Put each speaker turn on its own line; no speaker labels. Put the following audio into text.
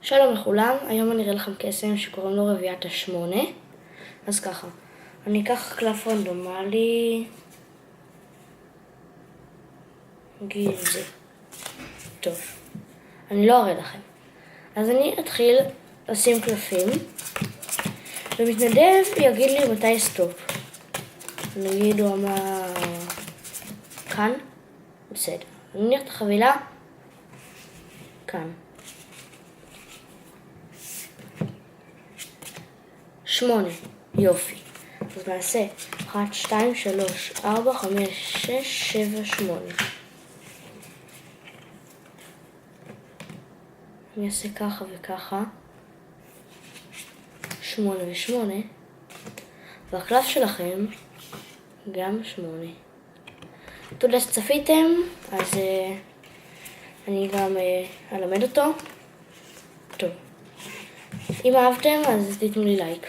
שלום לכולם, היום אני אראה לכם קסם שקוראים לו רביעיית השמונה. אז ככה, אני אקח קלף רנדומלי, נגיד זה. טוב, אני לא אראה לכם. אז אני אתחיל לשים קלפים, ומתנדב יגיד לי מתי סטופ. נגיד הוא אמר כאן, בסדר. אני נניח את החבילה כאן. 8, יופי. אז נעשה 1, 2, 3, 4, 5, 6, 7, 8. אני אעשה ככה וככה. 8 ו8. והקלף שלכם גם 8. תודה שצפיתם, אז אני גם אלמד אותו. טוב. אם אהבתם, אז תיתנו לי לייק.